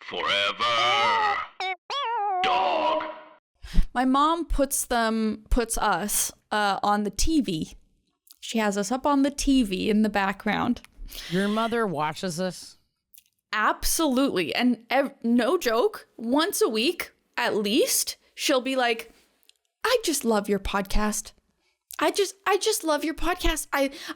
Forever. Dog. My mom puts us on the TV. She has us up on the TV in the background. Your mother watches this? Absolutely. And no joke, once a week, at least, she'll be like, I just love your podcast. I just love your podcast.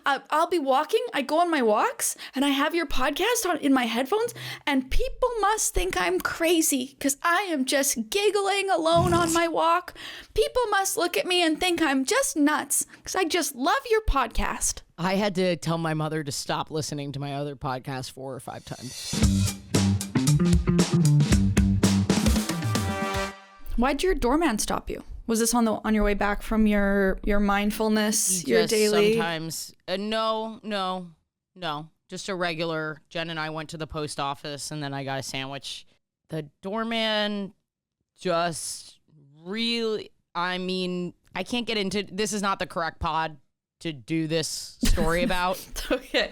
I'll be walking. I go on my walks and I have your podcast on in my headphones, and people must think I'm crazy because I am just giggling alone on my walk. People must look at me and think I'm just nuts because I just love your podcast. I had to tell my mother to stop listening to my other podcast 4 or 5 times. Why'd your doorman stop you? Was this on your way back from your mindfulness, your daily? Sometimes. No. Just a regular. Jen and I went to the post office and then I got a sandwich. The doorman just really, I can't get into, this is not the correct pod to do this story about. Okay.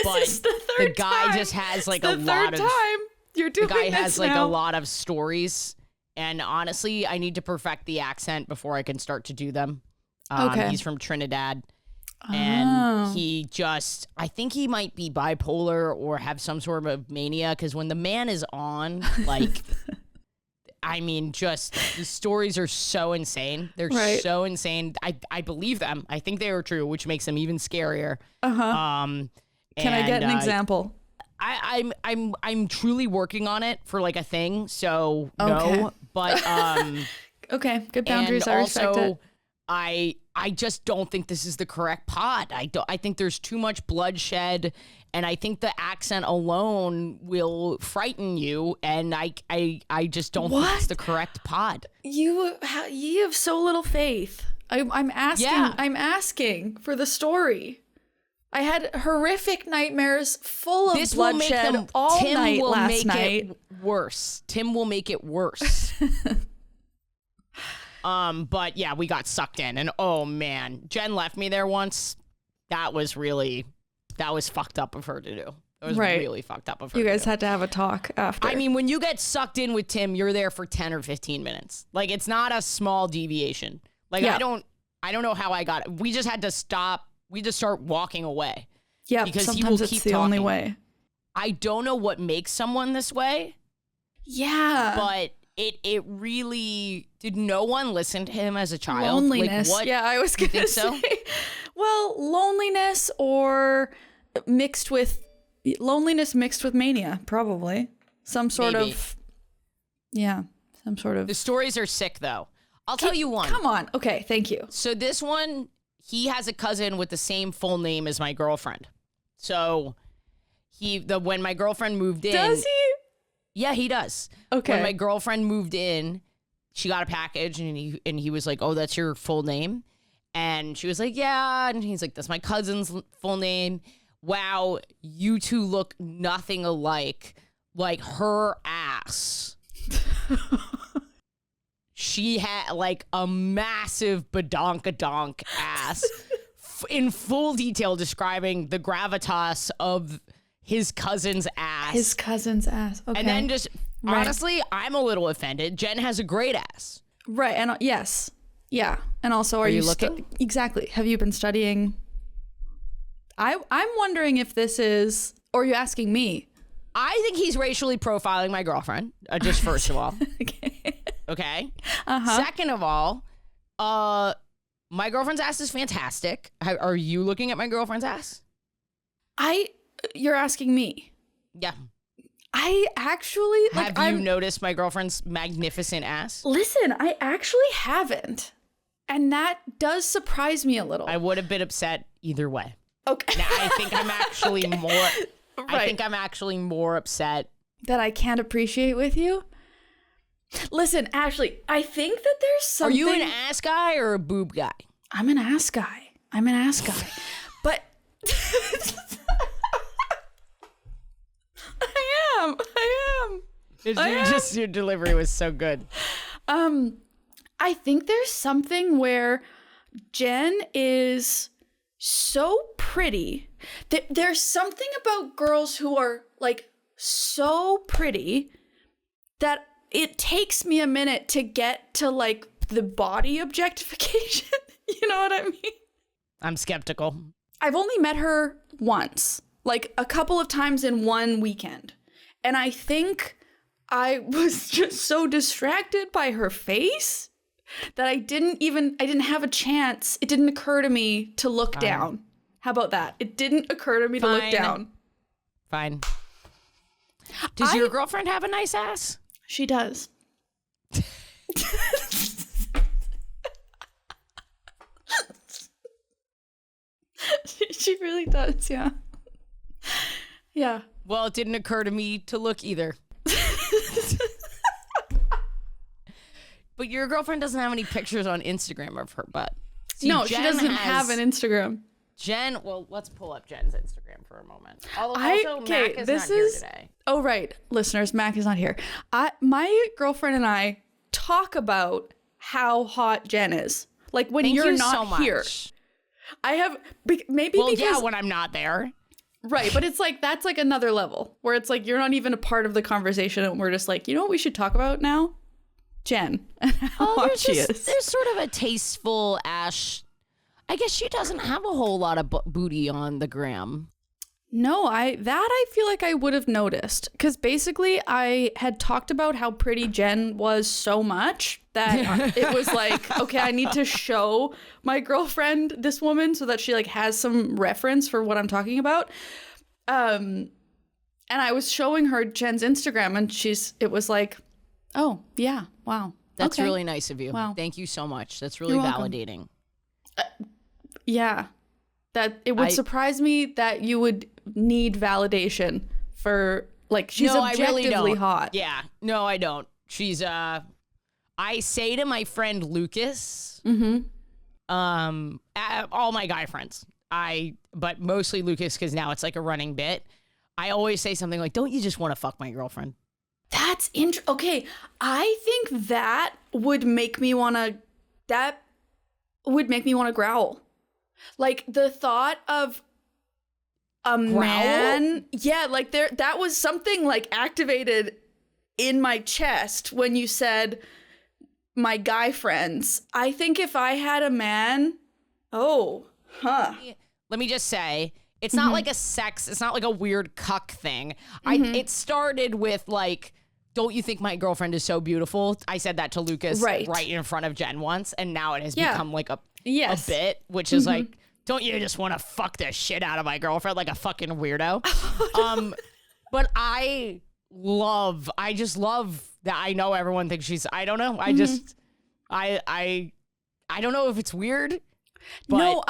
This is the third the guy time. just has like it's a the lot third of time you're doing the guy this has like now. a lot of stories, and honestly I need to perfect the accent before I can start to do them. Okay. He's from Trinidad, and I think he might be bipolar or have some sort of mania, because when the man is on, like just the stories are so insane. They're Right. so insane. I believe them. I think they are true, which makes them even scarier. Can I get an example? I'm truly working on it for like a thing. So Okay. no, but Okay, good boundaries. and I respect also, it. I just don't think this is the correct pod. I think there's too much bloodshed, and I think the accent alone will frighten you, and I just don't think it's the correct pod. You have so little faith. I'm asking. Yeah. I'm asking for the story. I had horrific nightmares full of This will make bloodshed them. all Tim night will last make night. it worse. Tim will make it worse. But yeah, we got sucked in, and oh man, Jen left me there once. That was fucked up of her to do. It was Right. really fucked up of her. You guys to do. had to have a talk after. I mean, when you get sucked in with Tim, you're there for 10 or 15 minutes. Like, it's not a small deviation. Like, Yeah. I don't know how I got it. We just had to stop. We just start walking away. yeah, because he sometimes will it's keep the only talking. way. I don't know what makes someone this way, Yeah, but it really, did no one listen to him as a child? loneliness. Like, what? Yeah, I was You gonna think so? say. Well, loneliness mixed with mania, probably some sort Maybe. of. Yeah, some sort of. The stories are sick, though. I'll tell you one. Come on. Okay, thank you. So this one, he has a cousin with the same full name as my girlfriend. So when my girlfriend moved in. Does he? Yeah, he does. Okay. When my girlfriend moved in, she got a package, and he was like, "Oh, that's your full name?" And she was like, "Yeah." And he's like, "That's my cousin's full name." Wow, you two look nothing alike. Like, her ass. She had like a massive badonkadonk ass, in full detail describing the gravitas of his cousin's ass. His cousin's ass. Okay. And then just, Right. honestly, I'm a little offended. Jen has a great ass. Right. And yes. Yeah. And also, are you you looking? exactly. Have you been studying? I'm wondering if this is, or are you asking me? I think he's racially profiling my girlfriend, just first of all. Okay. Okay? Uh-huh. Second of all, my girlfriend's ass is fantastic. Are you looking at my girlfriend's ass? You're asking me. Yeah. I actually, like, Have you noticed my girlfriend's magnificent ass? Listen, I actually haven't. And that does surprise me a little. I would have been upset either way. Okay. Now, I think I'm actually more. Right. I think I'm actually more upset. That I can't appreciate with you. Listen, Ashley, I think that there's Are something. you an ass guy or a boob guy? I'm an ass guy. But I am. Your delivery was so good. I think there's something where Jen is so pretty that there's something about girls who are like so pretty that it takes me a minute to get to like the body objectification. You know what I mean? I'm skeptical. I've only met her once, like a couple of times in one weekend. And I think I was just so distracted by her face that I didn't have a chance. It didn't occur to me to look down. How about that? It didn't occur to me to look down. Fine. Does your girlfriend have a nice ass? She does. She really does, yeah. Yeah. Well, it didn't occur to me to look either. But your girlfriend doesn't have any pictures on Instagram of her butt. See, no, Jen she doesn't have an Instagram. Jen, well, let's pull up Jen's Instagram for a moment. Also, Mac is not here today. Oh, right. Listeners, Mac is not here. My girlfriend and I talk about how hot Jen is. Like when you're not here. I have, maybe because... yeah, when I'm not there. Right, but it's like, that's like another level where it's like, you're not even a part of the conversation and we're just like, you know what we should talk about now? Jen. And how hot she is. There's sort of a tasteful Ash. I guess she doesn't have a whole lot of booty on the gram. No, I feel like I would have noticed because basically I had talked about how pretty Jen was so much that it was like, okay, I need to show my girlfriend this woman so that she like has some reference for what I'm talking about. And I was showing her Jen's Instagram and it was like, oh yeah, wow. That's okay. really nice of you. Wow. Thank you so much. That's really You're welcome. validating. Yeah. That it would surprise me that you would need validation for like she's objectively really hot. Yeah. No, I don't. She's I say to my friend Lucas, all my guy friends, but mostly Lucas because now it's like a running bit. I always say something like, "Don't you just want to fuck my girlfriend?" That's okay. I think that would make me want to growl. Like the thought of a man, yeah, like that was something like activated in my chest when you said my guy friends. I think if I had a man, Let me just say, it's not like it's not like a weird cuck thing. It started with like, don't you think my girlfriend is so beautiful? I said that to Lucas right in front of Jen once, and now it has become like a bit, which is like, don't you just want to fuck the shit out of my girlfriend like a fucking weirdo? But I just love that I know everyone thinks she's, I don't know. I just, I don't know if it's weird. But no,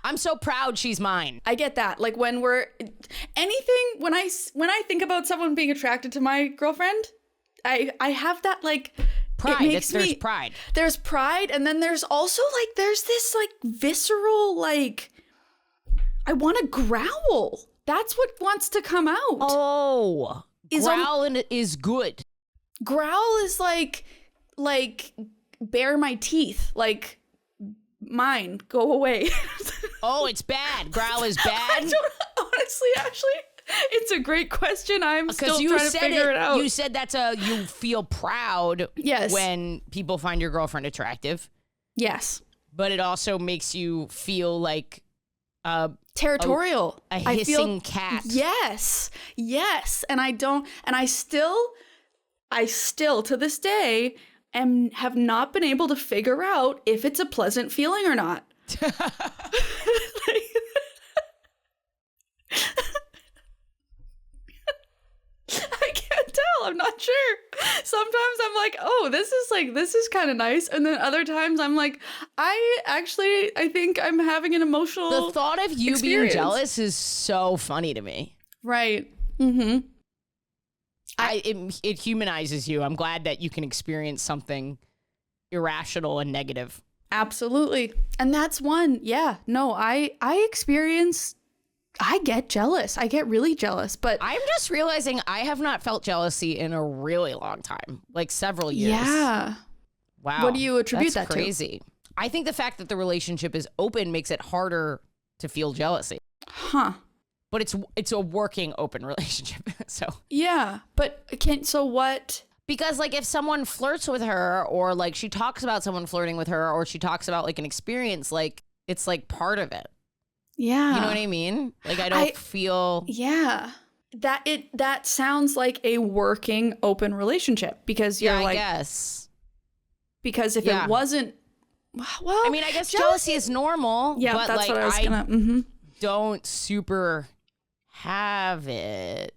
I'm so proud she's mine. I get that. Like when when I think about someone being attracted to my girlfriend, I have that like pride. There's pride. There's pride, and then there's also like there's this like visceral like I want to growl. That's what wants to come out. Oh, growling is good. Growl is like bare my teeth, like mine, go away. Oh, it's bad. Growl is bad. I don't honestly, actually. It's a great question. I'm still trying to figure it out. You said you feel proud yes. when people find your girlfriend attractive. Yes. But it also makes you feel like territorial. A hissing cat. Yes. Yes. And I still to this day have not been able to figure out if it's a pleasant feeling or not. I can't tell. I'm not sure. Sometimes I'm like, oh, this is kind of nice. And then other times I'm like, I think I'm having an emotional The thought of you experience. being jealous is so funny to me. Right. Mm-hmm. It humanizes you. I'm glad that you can experience something irrational and negative. Absolutely. And that's one. Yeah. No, I get jealous. I get really jealous, but I'm just realizing I have not felt jealousy in a really long time, like several years. Yeah. Wow. What do you attribute That's that crazy. I think the fact that the relationship is open makes it harder to feel jealousy. Huh. but it's a working open relationship. So Yeah, but what? because like if someone flirts with her or like she talks about someone flirting with her or she talks about like an experience, like it's like part of it. Yeah. You know what I mean? Like I don't feel. Yeah. That sounds like a working open relationship because you're I guess. Because if it wasn't, well, I mean, I guess jealousy is normal. Yeah, but that's like what I was gonna. don't super have it.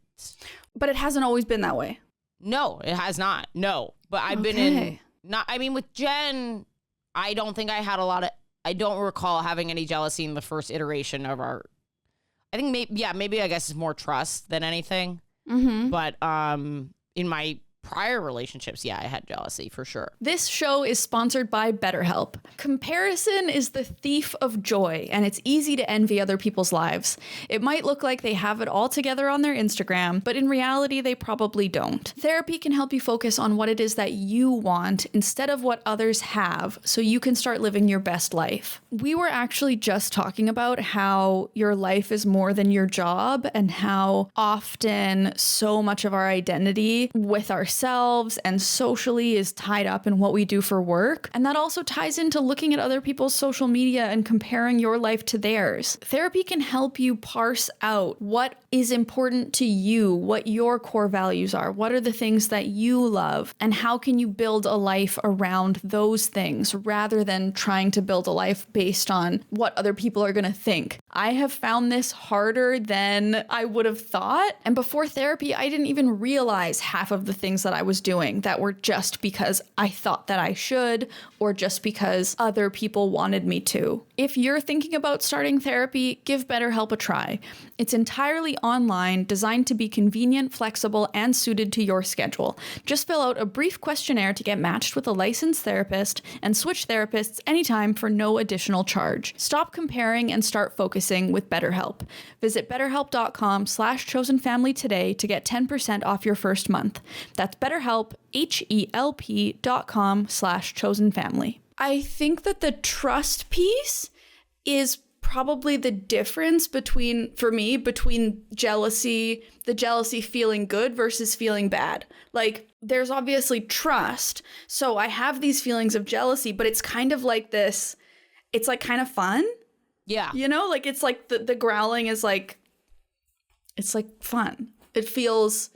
But it hasn't always been that way. No, it has not. No, but I've been in. Not. I mean, with Jen, I don't think I had a lot of. I don't recall having any jealousy in the first iteration of our. I think maybe I guess it's more trust than anything. Mm-hmm. But in my prior relationships, I had jealousy for sure. This show is sponsored by BetterHelp. Comparison is the thief of joy, and it's easy to envy other people's lives. It might look like they have it all together on their Instagram, but in reality, they probably don't. Therapy can help you focus on what it is that you want instead of what others have, so you can start living your best life. We were actually just talking about how your life is more than your job, and how often so much of our identity with ourselves and socially is tied up in what we do for work. And that also ties into looking at other people's social media and comparing your life to theirs. Therapy can help you parse out what is important to you, what your core values are, what are the things that you love, and how can you build a life around those things rather than trying to build a life based on what other people are going to think. I have found this harder than I would have thought. And before therapy, I didn't even realize half of the things that I was doing that were just because I thought that I should, or just because other people wanted me to. If you're thinking about starting therapy, give BetterHelp a try. It's entirely online, designed to be convenient, flexible, and suited to your schedule. Just fill out a brief questionnaire to get matched with a licensed therapist and switch therapists anytime for no additional charge. Stop comparing and start focusing with BetterHelp. Visit betterhelp.com/chosenfamily today to get 10% off your first month. That's BetterHelp, HELP.com/chosenfamily. I think that the trust piece is probably the difference between jealousy, the jealousy feeling good versus feeling bad. Like, there's obviously trust. So I have these feelings of jealousy, but it's kind of like this, it's like kind of fun. Yeah. You know, like it's like the growling is like, it's like fun. It feels...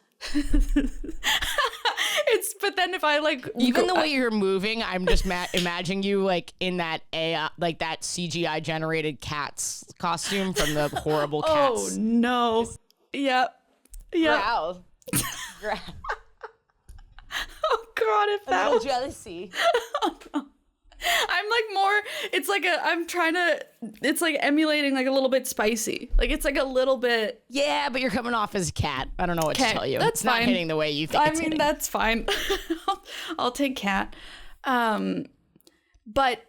but then if I like even the way you're moving, I'm just imagining you like in that AI, like that CGI generated cat's costume from the horrible Cats. Oh no! Yep. Growl. Oh god! If that was jealousy. Oh, no. I'm like more. It's like it's like emulating like a little bit spicy. Like it's like a little bit. Yeah, but you're coming off as a cat. I don't know what to tell you. That's it's fine. Not hitting the way you think. I mean, that's fine. I'll take cat. But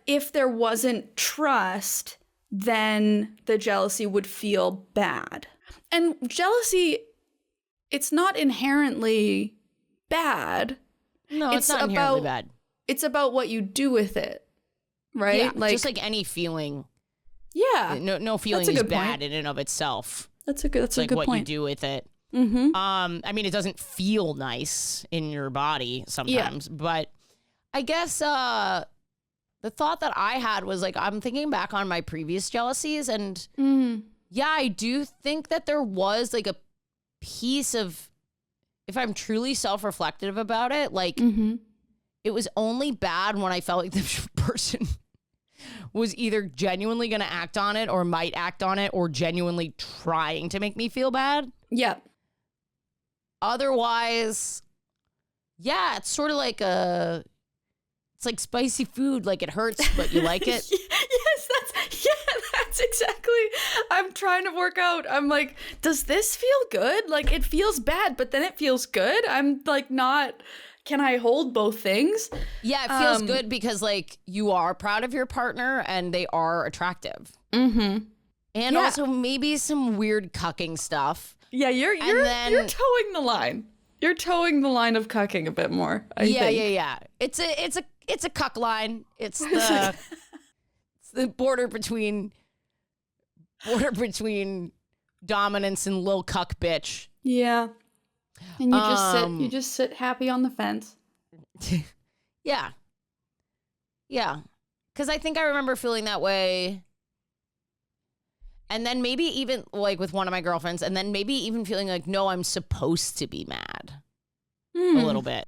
if there wasn't trust, then the jealousy would feel bad. And jealousy, it's not inherently bad. No, it's not inherently bad. It's about what you do with it. Right? Yeah, like, just like any feeling. Yeah. No feeling is bad in and of itself. That's a good point. What you do with it. Mm-hmm. I mean, it doesn't feel nice in your body sometimes, but I guess the thought that I had was like, I'm thinking back on my previous jealousies, and I do think that there was like a piece of, if I'm truly self-reflective about it, like it was only bad when I felt like the person was either genuinely going to act on it or might act on it or genuinely trying to make me feel bad. Yep. Otherwise, it's sort of like it's like spicy food. Like it hurts, but you like it. Yes, that's exactly. I'm trying to work out. I'm like, does this feel good? Like it feels bad, but then it feels good. I'm like not... Can I hold both things? Yeah, it feels good because like you are proud of your partner and they are attractive. Mm-hmm. And also maybe some weird cucking stuff. Yeah, you're towing the line. You're towing the line of cucking a bit more. I think. Yeah. It's a cuck line. It's the it's the border between dominance and lil cuck bitch. Yeah. And you just sit happy on the fence. Yeah. Yeah. Because I think I remember feeling that way. And then maybe even like with one of my girlfriends, and then maybe even feeling like, no, I'm supposed to be mad a little bit.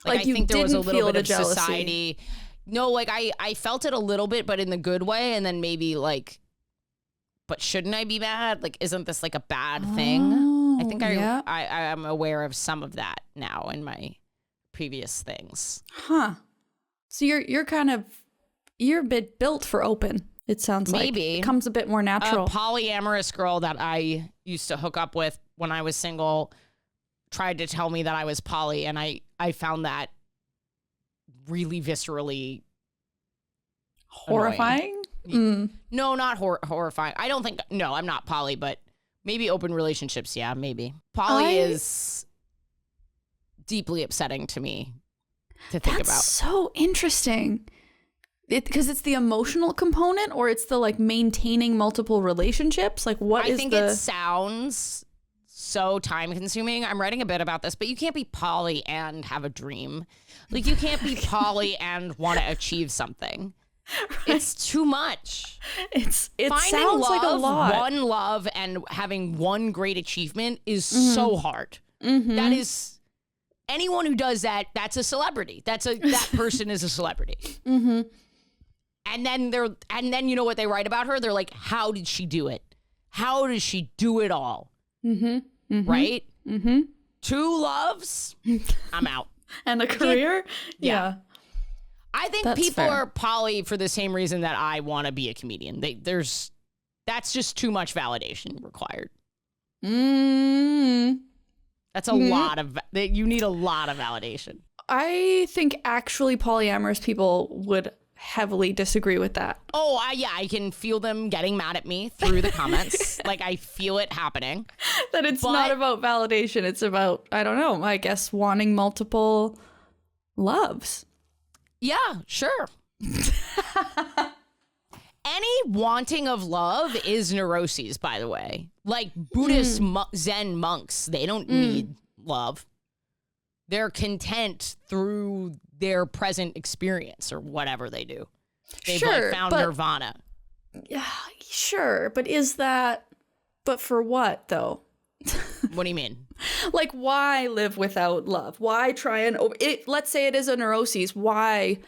Like I you think there was a didn't little feel bit the of jealousy. society. No, like I felt it a little bit, but in the good way. And then maybe like, but shouldn't I be mad? Like, isn't this like a bad thing? I think yeah. I am aware of some of that now in my previous things. Huh. So you're a bit built for open. It sounds Maybe. like it comes a bit more natural. A polyamorous girl that I used to hook up with when I was single tried to tell me that I was poly, and I found that really viscerally horrifying. No, not horrifying. I don't think. No, I'm not poly, but maybe open relationships. Yeah, maybe poly is deeply upsetting to me to think about. That's so interesting. Because it's the emotional component, or it's the like maintaining multiple relationships. Like, what is I think it sounds so time consuming. I'm writing a bit about this, but you can't be poly and have a dream. Like, you can't be poly and want to achieve something. Right. It's too much. It Finding sounds love, like a lot. One love and having one great achievement is so hard. That is, anyone who does that, that's a celebrity. That person is a celebrity. And then you know what they write about her? They're like, how did she do it? How does she do it all? Right? 2 loves, I'm out. And a career? Yeah. I think That's people fair. are poly for the same reason that I want to be a comedian. That's just too much validation required. That's a lot of, you need a lot of validation. I think actually polyamorous people would heavily disagree with that. Oh, yeah, I can feel them getting mad at me through the comments. Like, I feel it happening. That it's not about validation. It's about, I don't know, I guess wanting multiple loves. Yeah, sure. Any wanting of love is neuroses, by the way. Like Buddhist Zen monks, they don't need love. They're content through their present experience or whatever they do. They've found nirvana. Yeah, sure. But but for what though? What do you mean? Like, why live without love? Why try and let's say it is a neuroses. Why?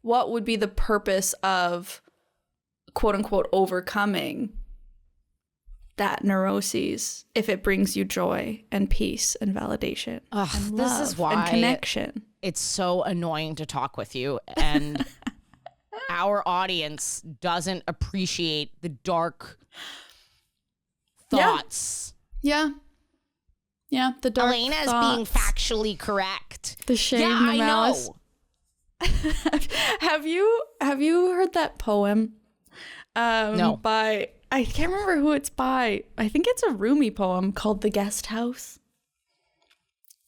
What would be the purpose of quote unquote overcoming that neuroses if it brings you joy and peace and validation and love this is why and connection? It's so annoying to talk with you, and our audience doesn't appreciate the dark thoughts. Yeah, the dark Alayna's thoughts. being factually correct. The shade yeah, and the I malice. know. Have you heard that poem? No. By, I can't remember who it's by. I think it's a Rumi poem called "The Guest House."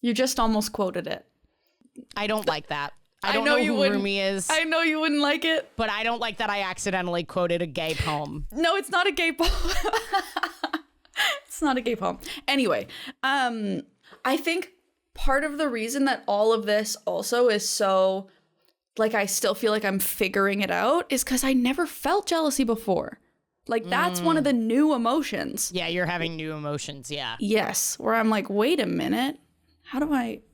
You just almost quoted it. I don't like that. I don't know know you who wouldn't. Rumi is. I know you wouldn't like it. But I don't like that I accidentally quoted a gay poem. No, it's not a gay poem. It's not a gay poem. Anyway, I think part of the reason that all of this also is so, like, I still feel like I'm figuring it out is because I never felt jealousy before. Like, that's one of the new emotions. Yeah, you're having new emotions, yeah. Yes, where I'm like, wait a minute.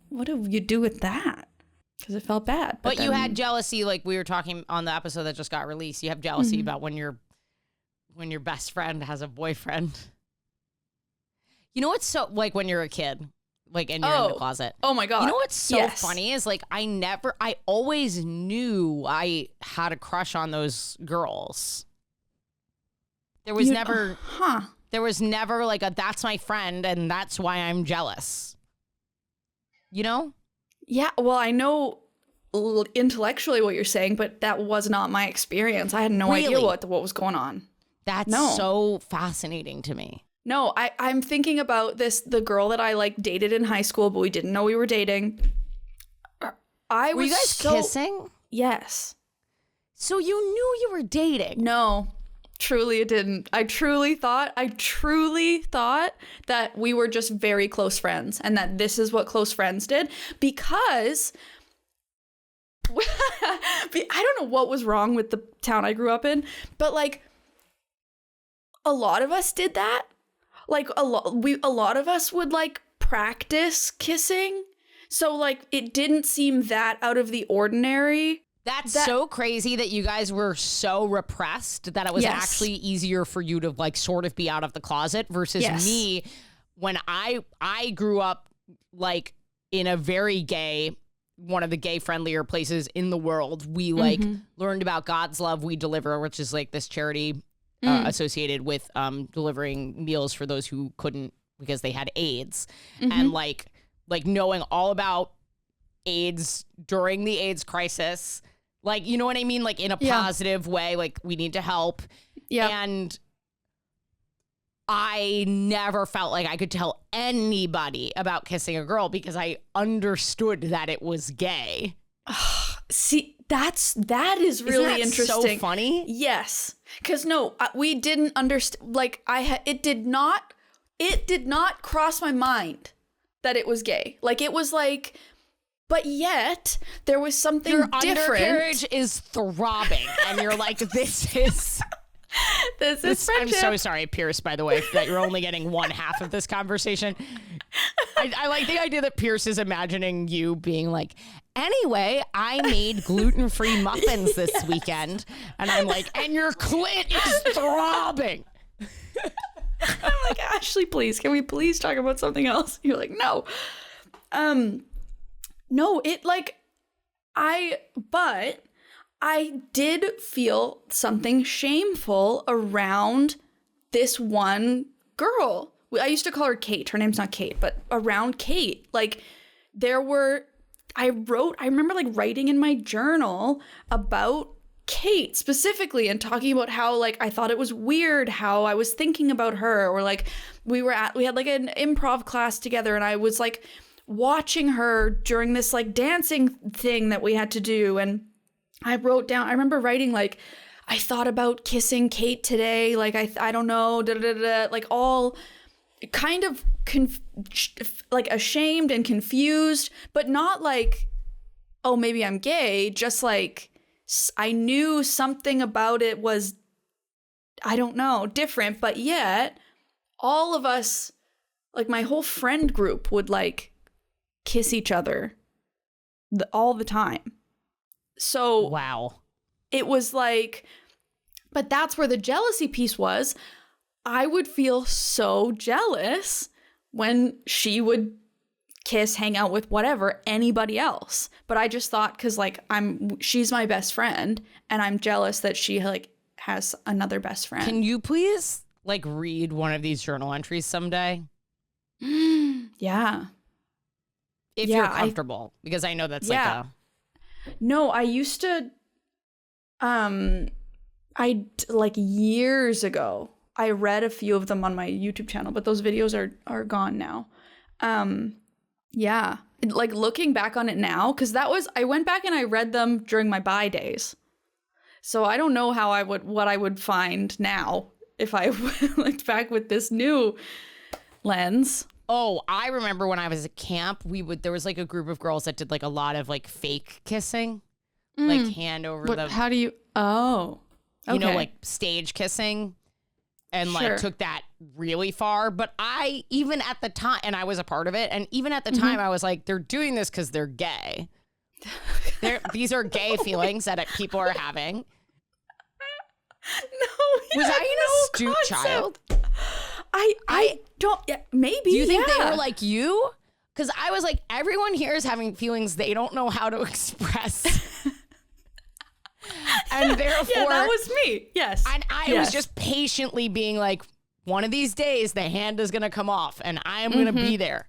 What do you do with that? Because it felt bad. But you had jealousy, like we were talking on the episode that just got released. You have jealousy about when your best friend has a boyfriend. You know what's so, like when you're a kid, like, and you're in the closet. Oh my God. You know what's so funny is, like, I always knew I had a crush on those girls. There was never like that's my friend and that's why I'm jealous. You know? Yeah, well, I know intellectually what you're saying, but that was not my experience. I had no idea what was going on. That's so fascinating to me. No, I'm thinking about the girl that I like dated in high school, but we didn't know we were dating. Were you guys kissing? Yes. So you knew you were dating? No. Truly, it didn't. I truly thought that we were just very close friends and that this is what close friends did because I don't know what was wrong with the town I grew up in, but like a lot of us did that. Like a lot of us would like practice kissing. So like it didn't seem that out of the ordinary. That's so crazy that you guys were so repressed that it was actually easier for you to like sort of be out of the closet versus me when I grew up like in a very gay, one of the gay friendlier places in the world. We like learned about God's Love We Deliver, which is like this charity associated with delivering meals for those who couldn't because they had AIDS. And like knowing all about AIDS during the AIDS crisis. Like, you know what I mean? Like in a positive way, like we need to help. Yeah. And I never felt like I could tell anybody about kissing a girl because I understood that it was gay. See, that is really interesting. So funny. Yes. Cause no, we didn't understand. Like it did not cross my mind that it was gay. Like it was like, but yet there was something different. Your undercarriage is throbbing, and you're like, this is friendship. I'm so sorry, Pierce, by the way, that you're only getting one half of this conversation. I like the idea that Pierce is imagining you being like, anyway, I made gluten-free muffins this weekend, and I'm like, and your clit is throbbing. I'm like, Ashley, please, can we please talk about something else? You're like, no. No, it like, but I did feel something shameful around this one girl. I used to call her Kate. Her name's not Kate, but around Kate. Like I remember like writing in my journal about Kate specifically and talking about how like I thought it was weird how I was thinking about her, or like we had like an improv class together and I was like watching her during this like dancing thing that we had to do, and I remember writing like, I thought about kissing Kate today, like I don't know, like all kind of like ashamed and confused, but not like, oh maybe I'm gay, just like I knew something about it was, I don't know, different, but yet all of us, like my whole friend group would like kiss each other all the time. So wow, it was like, but that's where the jealousy piece was. I would feel so jealous when she would kiss, hang out with whatever, anybody else. But I just thought, cause like she's my best friend and I'm jealous that she like has another best friend. Can you please like read one of these journal entries someday? Yeah. If you're comfortable, because I know that's like No, I used to, like years ago, I read a few of them on my YouTube channel, but those videos are gone now. Yeah, like looking back on it now, because I went back and I read them during my bi days. So I don't know what I would find now if I looked back with this new lens. Oh, I remember when I was at camp, there was like a group of girls that did like a lot of like fake kissing, like hand over the. How do you? Oh, okay. You know, like stage kissing, and like took that really far. But even at the time, and I was a part of it, and even at the time, I was like, they're doing this because they're gay. These are gay feelings that people are having. No, was I an astute child? I don't, maybe. Do you think they were like you? Because I was like, everyone here is having feelings they don't know how to express. And therefore. Yeah, that was me. Yes. And I was just patiently being like, one of these days, the hand is going to come off and I am going to be there.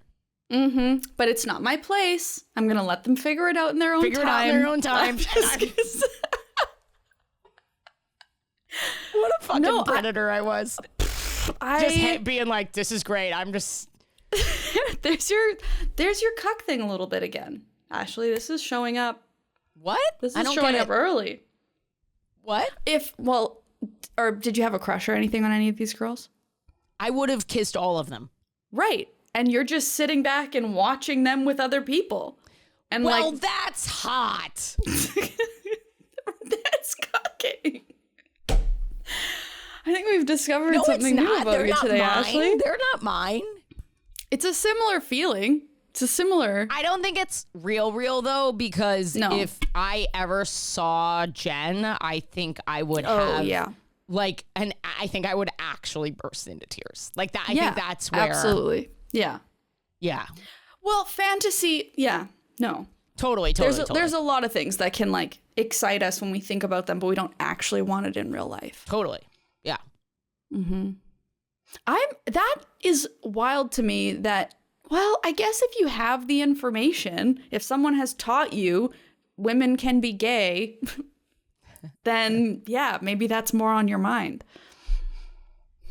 Mm-hmm. But it's not my place. I'm going to let them figure it out in their own time. What a fucking predator I was. Just being like, this is great. I'm just. There's your cuck thing a little bit again. Ashley, this is showing up. What? This is showing up early. What? or did you have a crush or anything on any of these girls? I would have kissed all of them. Right. And you're just sitting back and watching them with other people. And Well, like, that's hot. that's cocking. I think we've discovered No, something it's new not. about They're you not today, mine. Ashley. They're not mine. It's a similar feeling. It's a similar. I don't think it's real though, because No. if I ever saw Jen, I think I would Oh, have yeah. like, and I think I would actually burst into tears. Like that. I Yeah, think that's where. absolutely. Yeah. Yeah. Well, fantasy. Yeah. No. Totally. There's a lot of things that can like excite us when we think about them, but we don't actually want it in real life. Totally. Yeah. That is wild to me that, well, I guess if you have the information, if someone has taught you women can be gay, then yeah, maybe that's more on your mind.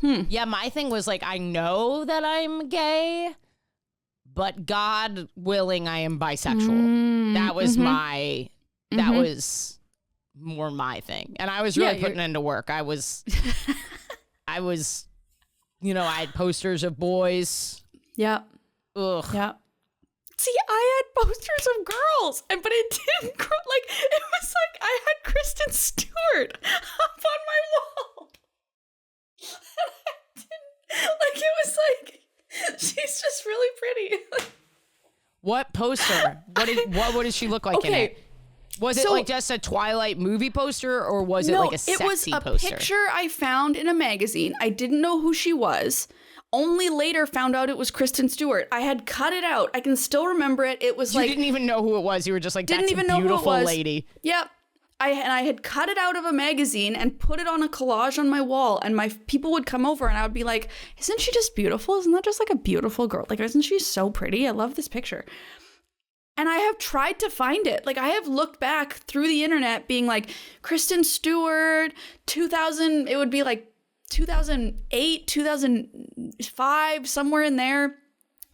Yeah. My thing was like, I know that I'm gay, but God willing, I am bisexual. That was that was more my thing. And I was really putting into work. I was, you know, I had posters of boys. Yeah. Ugh. Yeah. See, I had posters of girls, but it didn't grow. Like, it was like I had Kristen Stewart up on my wall. Like, it was like, she's just really pretty. What poster? What did she look like in it? Was it so- like just a Twilight movie poster, or was it like a sexy it was a poster? picture I found in a magazine. I didn't know who she was. Only later found out it was Kristen Stewart. I had cut it out. I can still remember it. It was You like didn't even know who it was. You were just like, didn't that's even a know who it beautiful was. lady. Yep. I had cut it out of a magazine and put it on a collage on my wall, and my people would come over and I would be like, isn't she just beautiful? Isn't that just like a beautiful girl? Like, isn't she so pretty? I love this picture. And I have tried to find it. Like, I have looked back through the internet being like, Kristen Stewart, 2000, it would be like 2008, 2005, somewhere in there.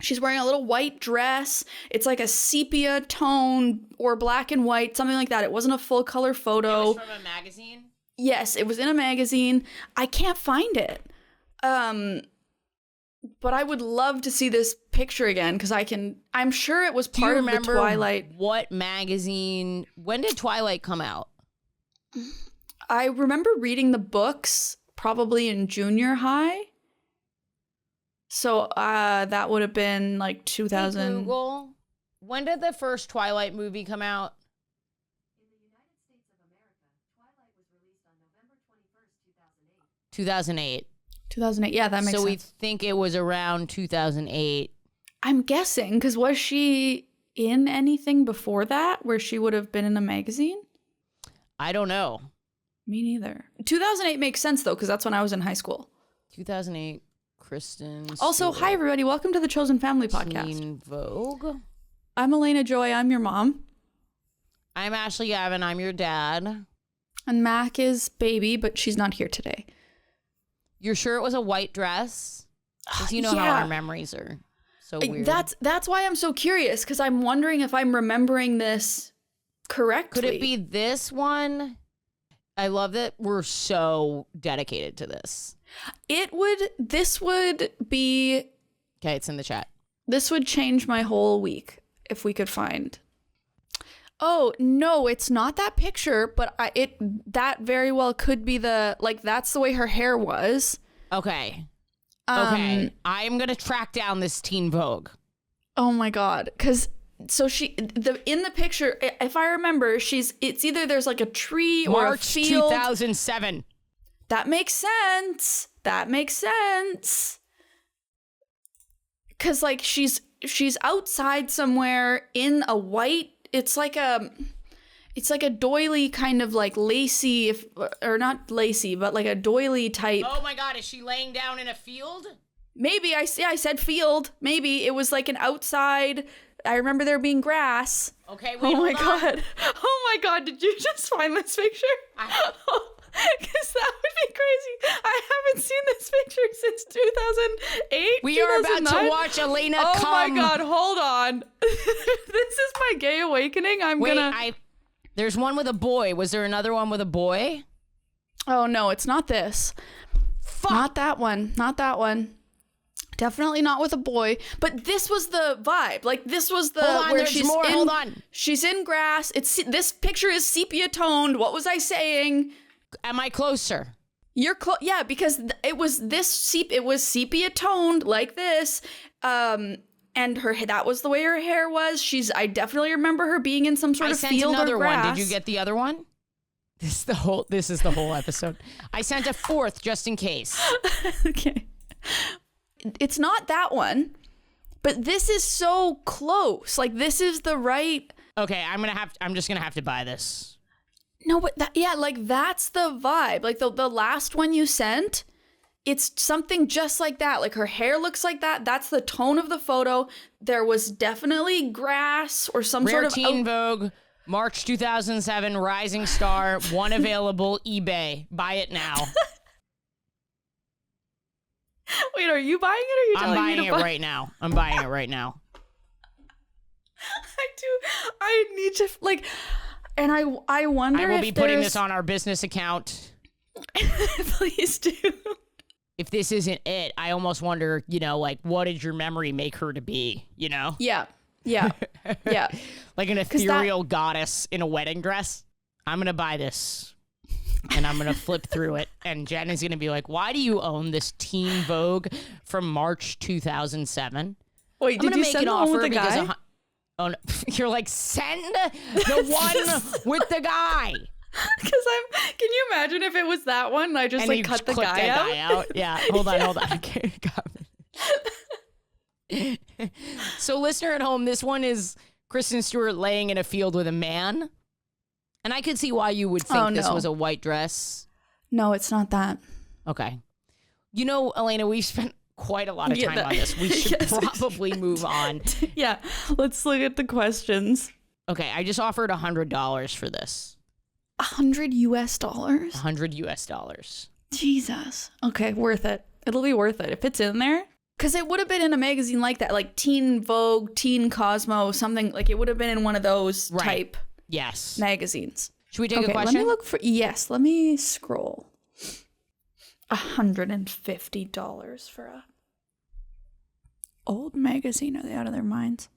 She's wearing a little white dress. It's like a sepia tone or black and white, something like that. It wasn't a full color photo. It was from a magazine? Yes, it was in a magazine. I can't find it. But I would love to see this picture again because I'm sure it was part of the Twilight. What magazine? When did Twilight come out? I remember reading the books probably in junior high. So that would have been like 2000. Hey, Google, when did the first Twilight movie come out? In the United States of America, Twilight was released on November 21st, 2008. 2008. 2008. Yeah, that makes sense. So we think it was around 2008. I'm guessing because was she in anything before that where she would have been in a magazine? I don't know. Me neither. 2008 makes sense though because that's when I was in high school. 2008. Kristen Also, Stewart, hi everybody. Welcome to the Chosen Family Podcast. Teen Vogue. I'm Alayna Joy. I'm your mom. I'm Ashley Gavin. I'm your dad. And Mac is baby, but she's not here today. You're sure it was a white dress? Because you know how our memories are so weird. That's why I'm so curious because I'm wondering if I'm remembering this correctly. Could it be this one? I love that we're so dedicated to this. This would be, Okay, it's in the chat. this would change my whole week if we could find. Oh, no, it's not that picture, but that very well could be that's the way her hair was. Okay. Okay. I'm going to track down this Teen Vogue. Oh my God. Because so in the picture, if I remember, it's either there's like a tree or March a field. 2007. That makes sense. Cause like she's outside somewhere in a white. It's like a doily kind of like lacy, or not lacy, but like a doily type. Oh my God, is she laying down in a field? Maybe I said field. Maybe it was like an outside. I remember there being grass. Okay, wait, Oh my hold on. God. Oh my God. Did you just find this picture? Because that would be crazy. I haven't seen this picture since 2008. We are about to 2009. watch Alayna Oh come. my God. Hold on. This is my gay awakening. There's one with a boy. Was there another one with a boy? Oh, no, it's not this. Fuck. Not that one. Not that one. Definitely not with a boy. But this was the vibe. Like, this was the Hold on, where there's she's more. in, Hold on. She's in grass. This picture is sepia toned. What was I saying? Am I closer? You're close. Yeah, because it was sepia toned like this. And that was the way her hair was. I definitely remember her being in some sort of field another or grass. one. Did you get the other one? This is the whole episode. I sent a fourth just in case. Okay. It's not that one, but this is so close. Like, this is the right. Okay, I'm just gonna have to buy this. No, but that's the vibe. Like the last one you sent, it's something just like that. Like, her hair looks like that. That's the tone of the photo. There was definitely grass or some Rare sort of Teen Vogue, March 2007, Rising Star, one available, eBay. Buy it now. Wait, are you buying it or are you telling me to buy it? I'm buying it right now. I'm buying it right now. I need to, like, and I wonder if I will be putting there's... this on our business account. Please do. If this isn't it, I almost wonder, like, what did your memory make her to be, Yeah. Like an ethereal goddess in a wedding dress. I'm going to buy this. And I'm going to flip through it. And Jen is going to be like, why do you own this Teen Vogue from March 2007? Wait, did you send the one with the guy? Oh, no. You're like, send the one with the guy. Because can you imagine if it was that one and I just and cut the guy out? Yeah, hold on. Okay, So listener at home, this one is Kristen Stewart laying in a field with a man. And I could see why you would think this was a white dress. No, it's not that. Okay. Alayna, we've spent quite a lot of time on this. We should probably move on. Yeah, let's look at the questions. Okay, I just offered $100 for this. $100 US? $100 US. Jesus. Okay, worth it. It'll be worth it if it's in there. Because it would have been in a magazine like that, like Teen Vogue, Teen Cosmo, something like it would have been in one of those type magazines. Should we take a question? Let me look for, let me scroll. $150 for a old magazine. Are they out of their minds?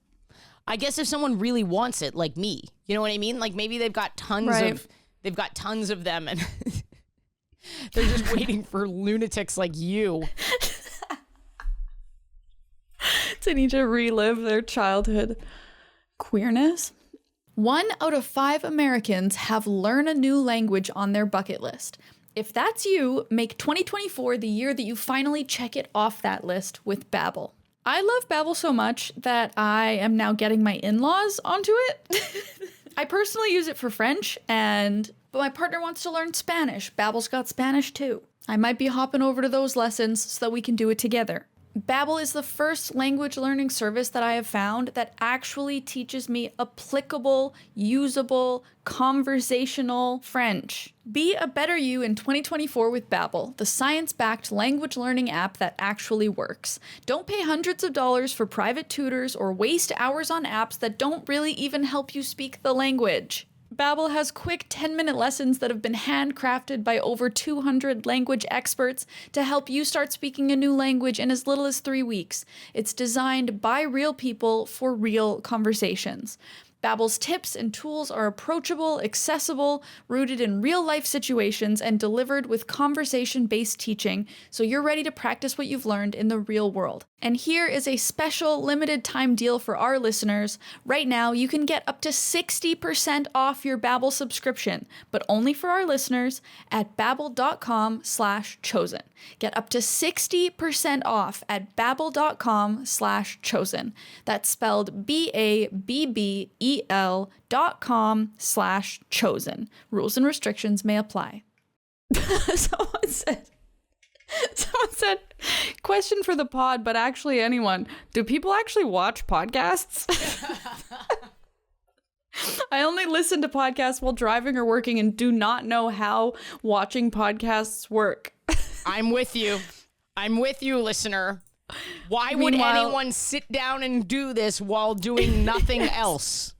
I guess if someone really wants it, like me, you know what I mean? Like maybe they've got tons of them and they're just waiting for lunatics like you. To need to relive their childhood queerness. 1 out of 5 Americans have learn a new language on their bucket list. If that's you, make 2024 the year that you finally check it off that list with Babbel. I love Babbel so much that I am now getting my in-laws onto it. I personally use it for French, but my partner wants to learn Spanish. Babbel's got Spanish too. I might be hopping over to those lessons so that we can do it together. Babbel is the first language learning service that I have found that actually teaches me applicable, usable, conversational French. Be a better you in 2024 with Babbel, the science-backed language learning app that actually works. Don't pay hundreds of dollars for private tutors or waste hours on apps that don't really even help you speak the language. Babbel has quick 10-minute lessons that have been handcrafted by over 200 language experts to help you start speaking a new language in as little as 3 weeks. It's designed by real people for real conversations. Babbel's tips and tools are approachable, accessible, rooted in real-life situations, and delivered with conversation-based teaching, so you're ready to practice what you've learned in the real world. And here is a special limited-time deal for our listeners. Right now, you can get up to 60% off your Babbel subscription, but only for our listeners at babbel.com/chosen. Get up to 60% off at babbel.com/chosen. That's spelled BABBEL.com/chosen. Rules and restrictions may apply. Someone said, question for the pod, but actually anyone, do people actually watch podcasts? I only listen to podcasts while driving or working and do not know how watching podcasts work. I'm with you. Listener. Why would anyone sit down and do this while doing nothing else?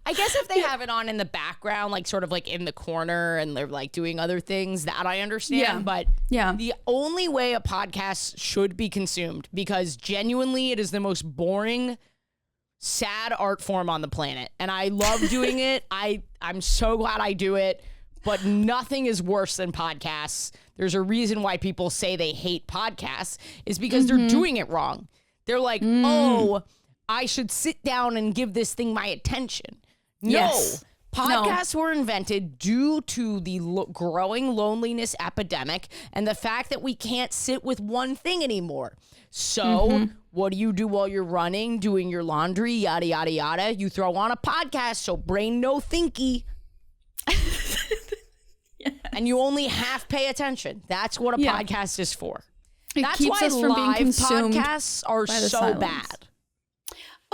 I guess if they have it on in the background, like sort of like in the corner and they're like doing other things, that I understand. Yeah. But the only way a podcast should be consumed, because genuinely it is the most boring, sad art form on the planet. And I love doing it. I'm so glad I do it. But nothing is worse than podcasts. There's a reason why people say they hate podcasts, is because they're doing it wrong. They're like, oh, I should sit down and give this thing my attention. Yes. No. Podcasts were invented due to the growing loneliness epidemic and the fact that we can't sit with one thing anymore. So what do you do while you're running, doing your laundry, yada, yada, yada? You throw on a podcast, so brain no thinky. And you only half pay attention. That's what a podcast is for. That's keeps why us from being live consumed podcasts are by the so silence. bad.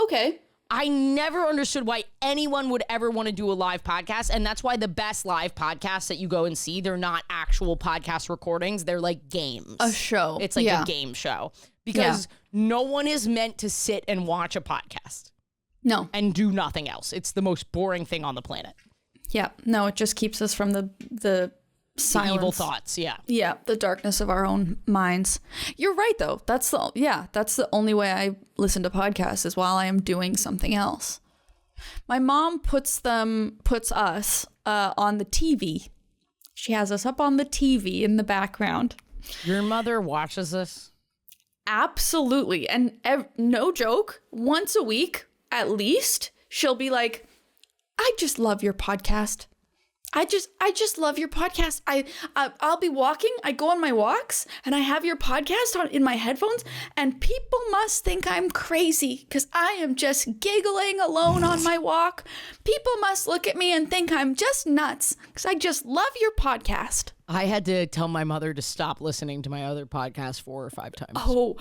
Okay. I never understood why anyone would ever want to do a live podcast. And that's why the best live podcasts that you go and see, they're not actual podcast recordings. They're like games. A show. It's like a game show. Because no one is meant to sit and watch a podcast. No. And do nothing else. It's the most boring thing on the planet. Yeah. No, it just keeps us from the silence. The evil thoughts, yeah. Yeah, the darkness of our own minds. You're right, though. That's the only way I listen to podcasts, is while I am doing something else. My mom puts us on the TV. She has us up on the TV in the background. Your mother watches this? Absolutely. And no joke, once a week, at least, she'll be like, I just love your podcast. I just love your podcast. I'll be walking. I go on my walks and I have your podcast on in my headphones, and people must think I'm crazy because I am just giggling alone on my walk. People must look at me and think I'm just nuts because I just love your podcast. I had to tell my mother to stop listening to my other podcast 4 or 5 times. Oh,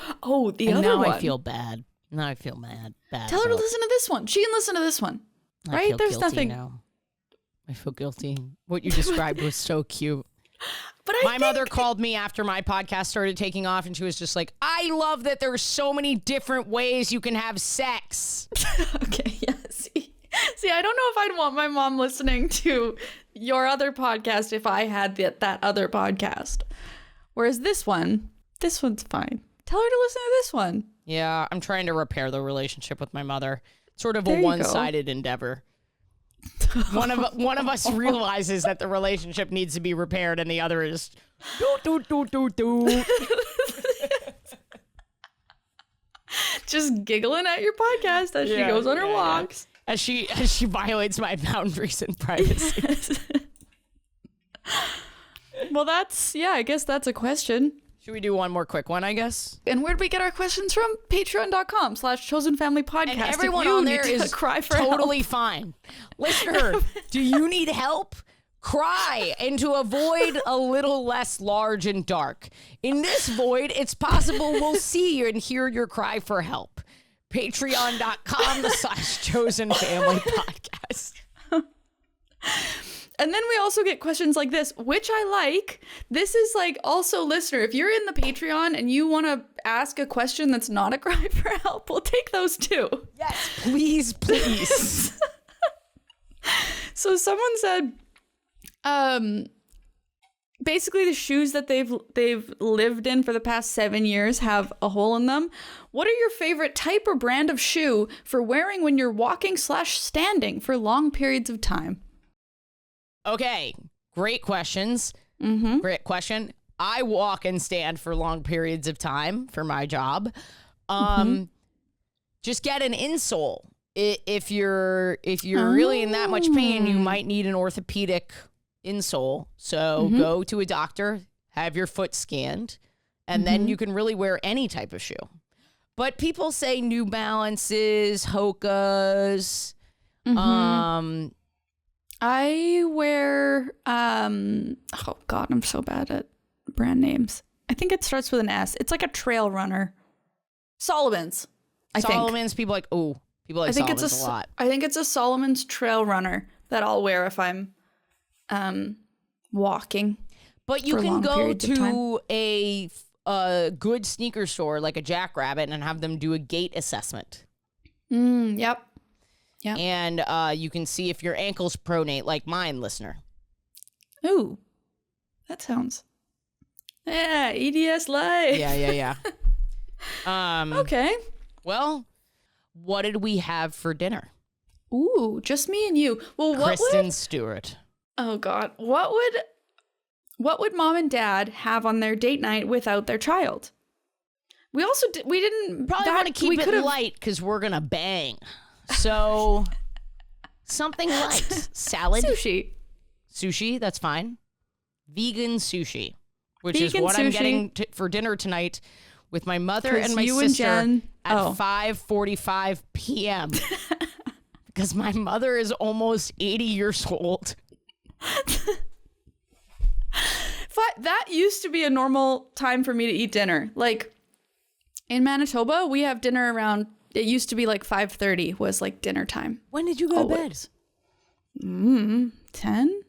the and other now one. I feel bad. Now I feel bad. Tell her to listen to this one. She can listen to this one. I Right? feel There's guilty nothing. now. I feel guilty. What you described was so cute. But My mother called me after my podcast started taking off, and she was just like, I love that there's so many different ways you can have sex. Okay, yeah. See, I don't know if I'd want my mom listening to your other podcast if I had that other podcast. Whereas this one's fine. Tell her to listen to this one. Yeah, I'm trying to repair the relationship with my mother. Sort of There a you go. one-sided endeavor. One of us realizes that the relationship needs to be repaired, and the other is do. Just giggling at your podcast as she goes on her walks. As she violates my boundaries and privacy. Well, I guess that's a question. Should we do one more quick one, I guess? And where'd we get our questions from? Patreon.com/chosenfamilypodcast. And everyone If you on there need to is cry for totally help. fine. Listener, do you need help? Cry into a void a little less large and dark. In this void, it's possible we'll see you and hear your cry for help. Patreon.com/chosenfamilypodcast. And then we also get questions like this, which I like. This is like also, listener, if you're in the Patreon and you want to ask a question that's not a cry for help, we'll take those too. Yes, please. So someone said, basically the shoes that they've lived in for the past 7 years have a hole in them. What are your favorite type or brand of shoe for wearing when you're walking/standing for long periods of time? Okay, great questions. Great question. I walk and stand for long periods of time for my job. Just get an insole. If you're really in that much pain, you might need an orthopedic insole. So go to a doctor, have your foot scanned, and then you can really wear any type of shoe. But people say New Balances, Hoka's, I wear, oh God, I'm so bad at brand names. I think it starts with an S. It's like a trail runner. Solomon's, I think. Solomon's, people like Solomon's a lot. I think it's a Solomon's trail runner that I'll wear if I'm walking. But you for can long go periods of time. to a good sneaker store like a Jackrabbit and have them do a gait assessment. Yep. Yeah. And you can see if your ankle's pronate like mine, listener. Ooh, that sounds. Yeah, EDS life. Yeah. Okay. Well, what did we have for dinner? Ooh, just me and you. Well, Kristen Stewart. Oh God, what would mom and dad have on their date night without their child? We also we didn't Probably want to keep it light because we're gonna bang. So something light. Salad. Sushi, that's fine. Vegan sushi, which is what I'm getting for dinner tonight with my mother and my sister at 5:45 p.m. because my mother is almost 80 years old. That used to be a normal time for me to eat dinner. Like in Manitoba, we have dinner around. It used to be like 5:30 was like dinner time. When did you go to bed? 10?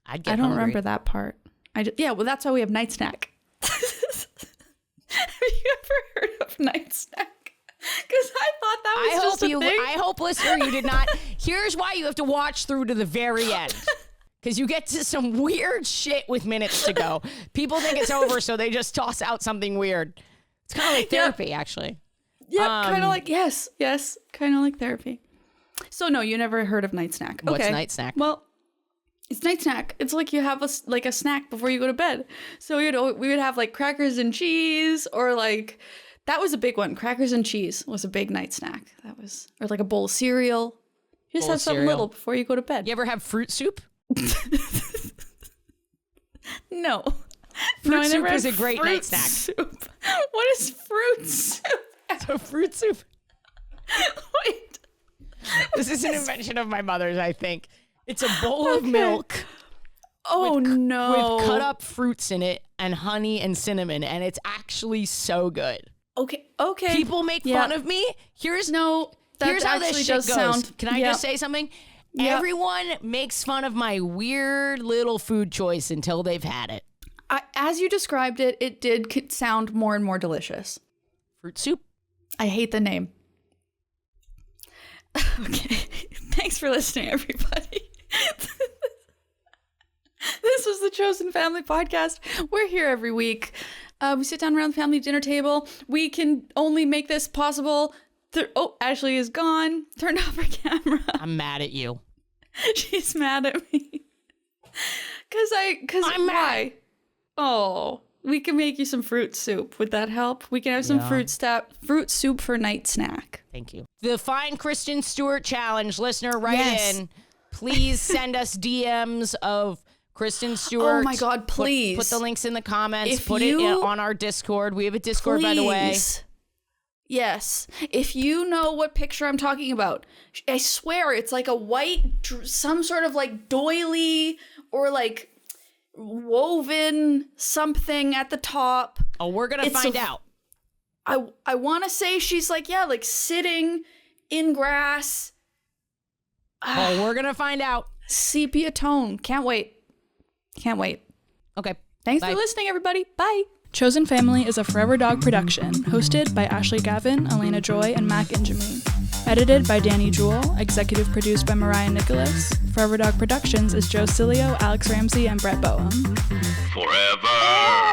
I don't hungry. Remember that part. Well, that's why we have night snack. Have you ever heard of night snack? Because I thought that was just a thing. I hope, listener, you did not. Here's why you have to watch through to the very end. Because you get to some weird shit with minutes to go. People think it's over, so they just toss out something weird. It's kind of like therapy, actually. Yeah, kind of like, yes, kind of like therapy. So no, you never heard of night snack. What's night snack? Well, it's night snack. It's like you have a snack before you go to bed. So we would have like crackers and cheese, or like that was a big one. Crackers and cheese was a big night snack. Or like a bowl of cereal. You just have something little before you go to bed. You ever have fruit soup? No. Fruit soup is a great night snack. Soup. What is fruit soup? So fruit soup. Wait. This is an invention of my mother's, I think. It's a bowl of milk. Oh, no. With cut up fruits in it and honey and cinnamon, and it's actually so good. Okay. People make fun of me. Here's how this shit goes. Can I just say something? Yep. Everyone makes fun of my weird little food choice until they've had it. As you described it, it did sound more and more delicious. Fruit soup. I hate the name. Okay. Thanks for listening, everybody. This was the Chosen Family Podcast. We're here every week. We sit down around the family dinner table. We can only make this possible. Ashley is gone. Turned off her camera. I'm mad at you. She's mad at me. Because I'm why? mad. Oh, we can make you some fruit soup. Would that help? We can have some fruit soup for night snack. Thank you. The Find Kristen Stewart Challenge. Listener, write in. Please send us DMs of Kristen Stewart. Oh my God, please. Put the links in the comments. Put it on our Discord. We have a Discord, by the way. Yes. If you know what picture I'm talking about, I swear it's like a white, some sort of like doily or like woven something at the top. Oh, we're going to find out. I want to say she's like, like sitting in grass. Oh, we're going to find out. Sepia tone. Can't wait. Okay. Thanks for listening, everybody. Bye. Chosen Family is a Forever Dog production, hosted by Ashley Gavin, Alayna Joy, and Mac INGEMI. Edited by Danny Jewell, executive produced by Mariah Nicholas. Forever Dog Productions is Joe Cilio, Alex Ramsey, and Brett Boehm. Forever.